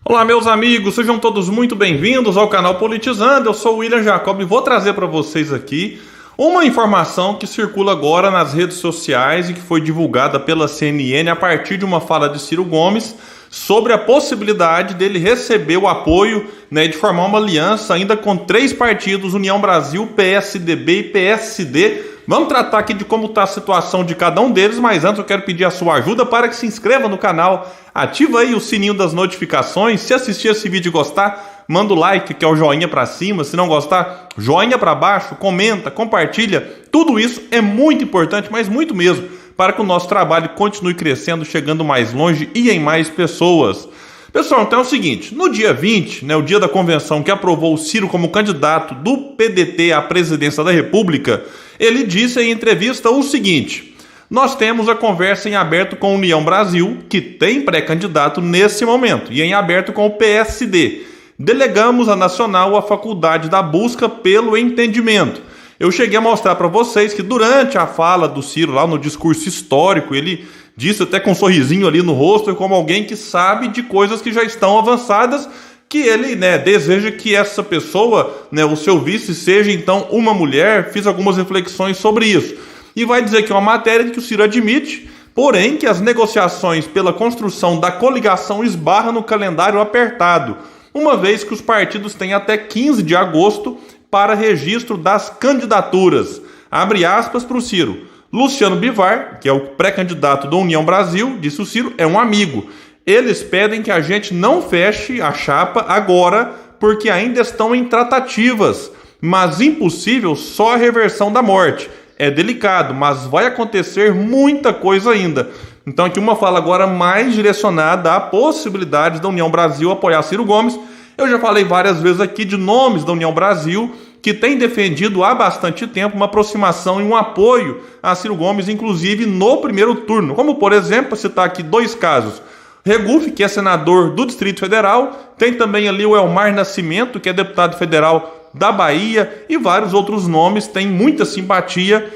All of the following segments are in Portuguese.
Olá, meus amigos, sejam todos muito bem-vindos ao canal Politizando. Eu sou o William Jacob e vou trazer para vocês aqui uma informação que circula agora nas redes sociais e que foi divulgada pela CNN a partir de uma fala de Ciro Gomes sobre a possibilidade dele receber o apoio, de formar uma aliança ainda com três partidos, União Brasil, PSDB e PSD. Vamos tratar aqui de como está a situação de cada um deles, mas antes eu quero pedir a sua ajuda para que se inscreva no canal, ativa aí o sininho das notificações. Se assistir esse vídeo e gostar, manda o like, que é o joinha para cima. Se não gostar, joinha para baixo, comenta, compartilha. Tudo isso é muito importante, mas muito mesmo, para que o nosso trabalho continue crescendo, chegando mais longe e em mais pessoas. Pessoal, então é o seguinte, no dia 20, o dia da convenção que aprovou o Ciro como candidato do PDT à presidência da República, ele disse em entrevista o seguinte: nós temos a conversa em aberto com a União Brasil, que tem pré-candidato nesse momento, e em aberto com o PSD. Delegamos a Nacional a faculdade da busca pelo entendimento. Eu cheguei a mostrar para vocês que durante a fala do Ciro, lá no discurso histórico, ele disse até com um sorrisinho ali no rosto, como alguém que sabe de coisas que já estão avançadas, que ele deseja que essa pessoa, o seu vice, seja então uma mulher. Fiz algumas reflexões sobre isso. E vai dizer que é uma matéria que o Ciro admite, porém que as negociações pela construção da coligação esbarram no calendário apertado, uma vez que os partidos têm até 15 de agosto para registro das candidaturas. Abre aspas para o Ciro. Luciano Bivar, que é o pré-candidato da União Brasil, disse o Ciro, é um amigo. Eles pedem que a gente não feche a chapa agora, porque ainda estão em tratativas, mas impossível só a reversão da morte. É delicado, mas vai acontecer muita coisa ainda. Então aqui uma fala agora mais direcionada à possibilidade da União Brasil apoiar Ciro Gomes. Eu já falei várias vezes aqui de nomes da União Brasil que tem defendido há bastante tempo uma aproximação e um apoio a Ciro Gomes, inclusive no primeiro turno. Como, por exemplo, para citar aqui dois casos. Regufe, que é senador do Distrito Federal, tem também ali o Elmar Nascimento, que é deputado federal da Bahia, e vários outros nomes têm muita simpatia,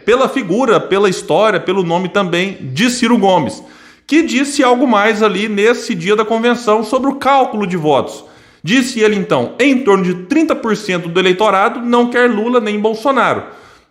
pela figura, pela história, pelo nome também de Ciro Gomes, que disse algo mais ali nesse dia da convenção sobre o cálculo de votos. Disse ele então, em torno de 30% do eleitorado não quer Lula nem Bolsonaro.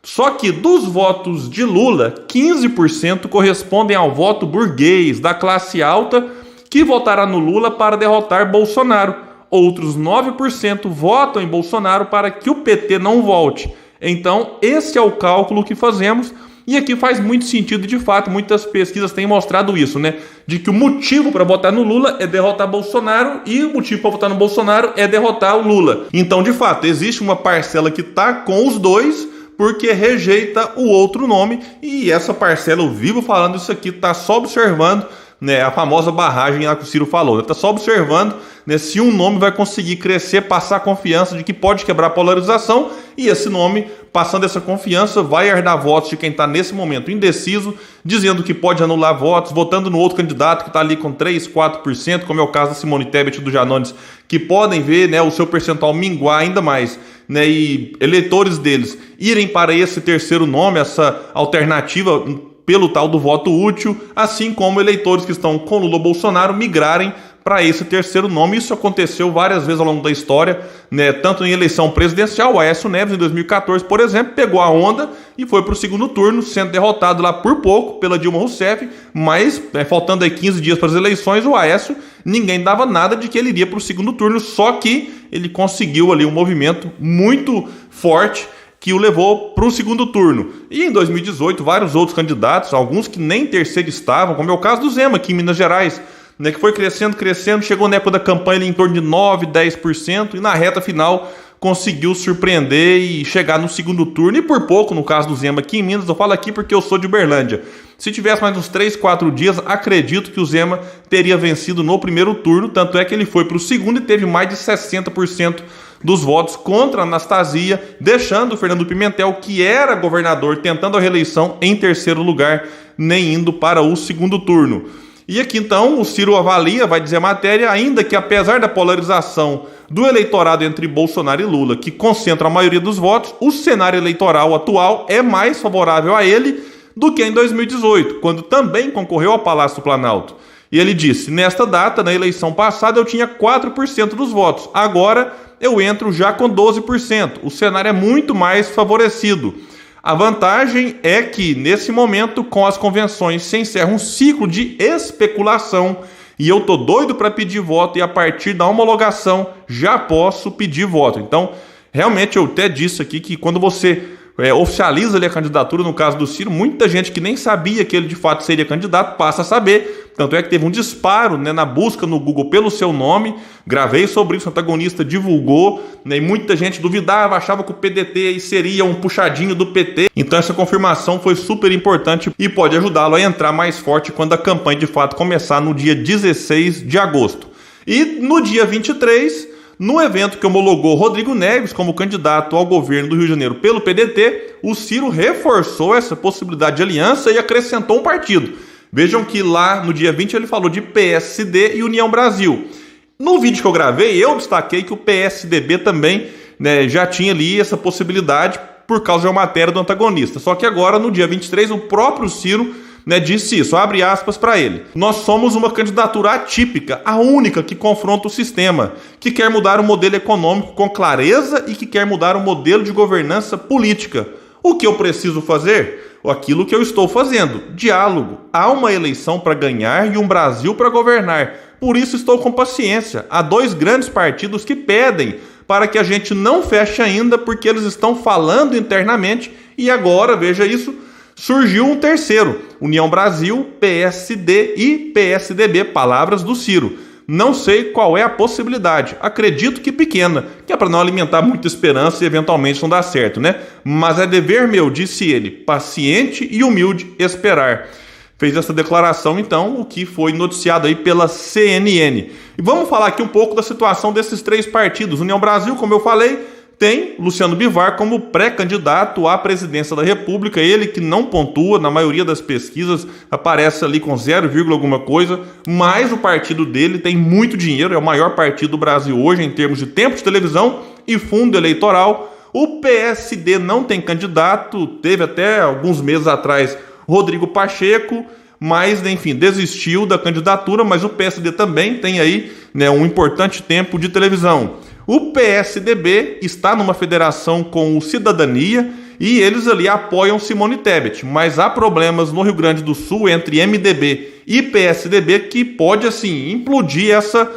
Só que dos votos de Lula, 15% correspondem ao voto burguês, da classe alta, que votará no Lula para derrotar Bolsonaro. Outros 9% votam em Bolsonaro para que o PT não volte. Então, esse é o cálculo que fazemos. E aqui faz muito sentido, de fato, muitas pesquisas têm mostrado isso, de que o motivo para votar no Lula é derrotar Bolsonaro e o motivo para votar no Bolsonaro é derrotar o Lula. Então, de fato, existe uma parcela que está com os dois porque rejeita o outro nome, e essa parcela, eu vivo falando isso aqui, está só observando a famosa barragem lá que o Ciro falou. Está só observando se um nome vai conseguir crescer, passar a confiança de que pode quebrar a polarização, e esse nome, passando essa confiança, vai herdar votos de quem está nesse momento indeciso, dizendo que pode anular votos, votando no outro candidato que está ali com 3, 4%, como é o caso da Simone Tebet e do Janones, que podem ver o seu percentual minguar ainda mais, e eleitores deles irem para esse terceiro nome, essa alternativa pelo tal do voto útil, assim como eleitores que estão com Lula ou Bolsonaro migrarem para esse terceiro nome. Isso aconteceu várias vezes ao longo da história, tanto em eleição presidencial. O Aécio Neves, em 2014, por exemplo, pegou a onda e foi para o segundo turno, sendo derrotado lá por pouco pela Dilma Rousseff, mas faltando aí 15 dias para as eleições, o Aécio, ninguém dava nada de que ele iria para o segundo turno, só que ele conseguiu ali um movimento muito forte que o levou para o segundo turno. E em 2018, vários outros candidatos, alguns que nem terceiro estavam, como é o caso do Zema, aqui em Minas Gerais, que foi crescendo, chegou na época da campanha ali em torno de 9%, 10%, e na reta final conseguiu surpreender e chegar no segundo turno, e por pouco, no caso do Zema aqui em Minas. Eu falo aqui porque eu sou de Uberlândia. Se tivesse mais uns 3, 4 dias, acredito que o Zema teria vencido no primeiro turno, tanto é que ele foi para o segundo e teve mais de 60% dos votos contra a Anastasia, deixando o Fernando Pimentel, que era governador, tentando a reeleição, em terceiro lugar, nem indo para o segundo turno. E aqui então o Ciro avalia, vai dizer a matéria, ainda que apesar da polarização do eleitorado entre Bolsonaro e Lula, que concentra a maioria dos votos, o cenário eleitoral atual é mais favorável a ele do que em 2018, quando também concorreu ao Palácio do Planalto. E ele disse: nesta data, na eleição passada, eu tinha 4% dos votos. Agora eu entro já com 12%. O cenário é muito mais favorecido. A vantagem é que, nesse momento, com as convenções, se encerra um ciclo de especulação e eu tô doido para pedir voto e a partir da homologação já posso pedir voto. Então, realmente eu até disse aqui que quando você oficializa ali a candidatura, no caso do Ciro, muita gente que nem sabia que ele de fato seria candidato passa a saber. Tanto é que teve um disparo, né, na busca no Google pelo seu nome. Gravei sobre isso, o antagonista divulgou, né, e muita gente duvidava, achava que o PDT aí seria um puxadinho do PT. Então essa confirmação foi super importante e pode ajudá-lo a entrar mais forte quando a campanha de fato começar no dia 16 de agosto. E no dia 23... no evento que homologou Rodrigo Neves como candidato ao governo do Rio de Janeiro pelo PDT, o Ciro reforçou essa possibilidade de aliança e acrescentou um partido. Vejam que lá no dia 20 ele falou de PSD e União Brasil. No vídeo que eu gravei, eu destaquei que o PSDB também, né, já tinha ali essa possibilidade por causa de uma matéria do antagonista. Só que agora, no dia 23, o próprio Ciro, né, disse isso, abre aspas para ele: nós somos uma candidatura atípica, a única que confronta o sistema, que quer mudar o modelo econômico com clareza e que quer mudar o modelo de governança política. O que eu preciso fazer? Aquilo que eu estou fazendo, diálogo. Há uma eleição para ganhar e um Brasil para governar. Por isso estou com paciência. Há dois grandes partidos que pedem para que a gente não feche ainda, porque eles estão falando internamente e agora, veja isso, surgiu um terceiro, União Brasil, PSD e PSDB, palavras do Ciro. Não sei qual é a possibilidade, acredito que pequena, que é para não alimentar muita esperança e eventualmente não dar certo, né? Mas é dever meu, disse ele, paciente e humilde esperar. Fez essa declaração, então, o que foi noticiado aí pela CNN. E vamos falar aqui um pouco da situação desses três partidos. União Brasil, como eu falei, tem Luciano Bivar como pré-candidato à presidência da República, ele que não pontua, na maioria das pesquisas aparece ali com 0, alguma coisa, mas o partido dele tem muito dinheiro, é o maior partido do Brasil hoje em termos de tempo de televisão e fundo eleitoral. O PSD não tem candidato, teve até alguns meses atrás Rodrigo Pacheco, mas, enfim, desistiu da candidatura, mas o PSD também tem aí, né, um importante tempo de televisão. O PSDB está numa federação com o Cidadania e eles ali apoiam Simone Tebet, mas há problemas no Rio Grande do Sul entre MDB e PSDB que pode, assim, implodir essa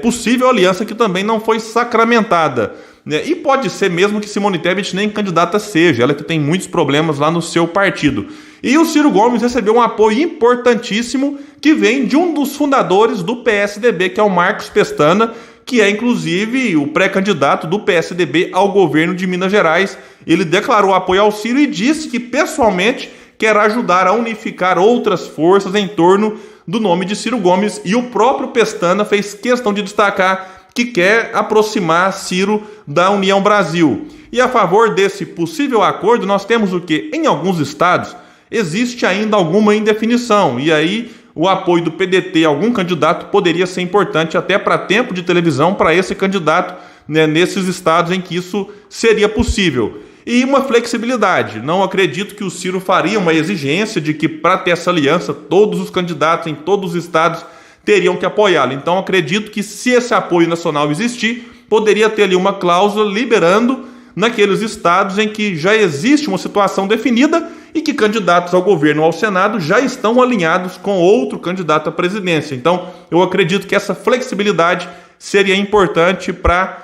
possível aliança que também não foi sacramentada. E pode ser mesmo que Simone Tebet nem candidata seja, ela que tem muitos problemas lá no seu partido. E o Ciro Gomes recebeu um apoio importantíssimo que vem de um dos fundadores do PSDB, que é o Marcos Pestana, que é inclusive o pré-candidato do PSDB ao governo de Minas Gerais. Ele declarou apoio ao Ciro e disse que pessoalmente quer ajudar a unificar outras forças em torno do nome de Ciro Gomes. E o próprio Pestana fez questão de destacar que quer aproximar Ciro da União Brasil. E a favor desse possível acordo, nós temos o quê? Em alguns estados existe ainda alguma indefinição, e aí o apoio do PDT a algum candidato poderia ser importante até para tempo de televisão para esse candidato, né, nesses estados em que isso seria possível. E uma flexibilidade. Não acredito que o Ciro faria uma exigência de que para ter essa aliança todos os candidatos em todos os estados teriam que apoiá-lo. Então acredito que se esse apoio nacional existir, poderia ter ali uma cláusula liberando naqueles estados em que já existe uma situação definida e que candidatos ao governo ou ao Senado já estão alinhados com outro candidato à presidência. Então, eu acredito que essa flexibilidade seria importante para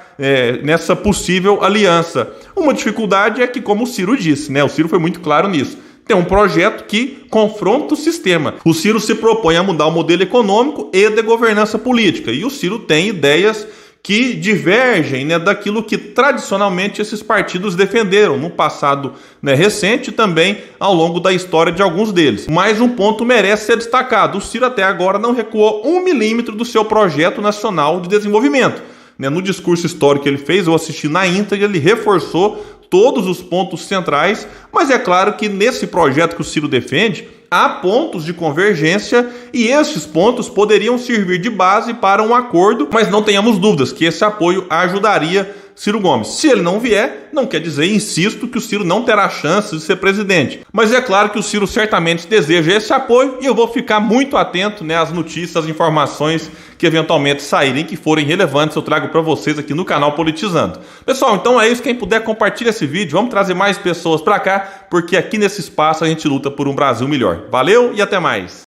nessa possível aliança. Uma dificuldade é que, como o Ciro disse, né, o Ciro foi muito claro nisso, tem um projeto que confronta o sistema. O Ciro se propõe a mudar o modelo econômico e de governança política, e o Ciro tem ideias que divergem, né, daquilo que tradicionalmente esses partidos defenderam no passado, né, recente e também ao longo da história de alguns deles. Mas um ponto merece ser destacado: o Ciro até agora não recuou 1 milímetro do seu projeto nacional de desenvolvimento. No discurso histórico que ele fez, eu assisti na íntegra, ele reforçou todos os pontos centrais, mas é claro que nesse projeto que o Ciro defende, há pontos de convergência e esses pontos poderiam servir de base para um acordo, mas não tenhamos dúvidas que esse apoio ajudaria Ciro Gomes. Se ele não vier, não quer dizer, insisto, que o Ciro não terá chance de ser presidente. Mas é claro que o Ciro certamente deseja esse apoio e eu vou ficar muito atento, né, às notícias, às informações que eventualmente saírem, que forem relevantes, eu trago para vocês aqui no canal Politizando. Pessoal, então é isso. Quem puder, compartilha esse vídeo. Vamos trazer mais pessoas para cá, porque aqui nesse espaço a gente luta por um Brasil melhor. Valeu e até mais!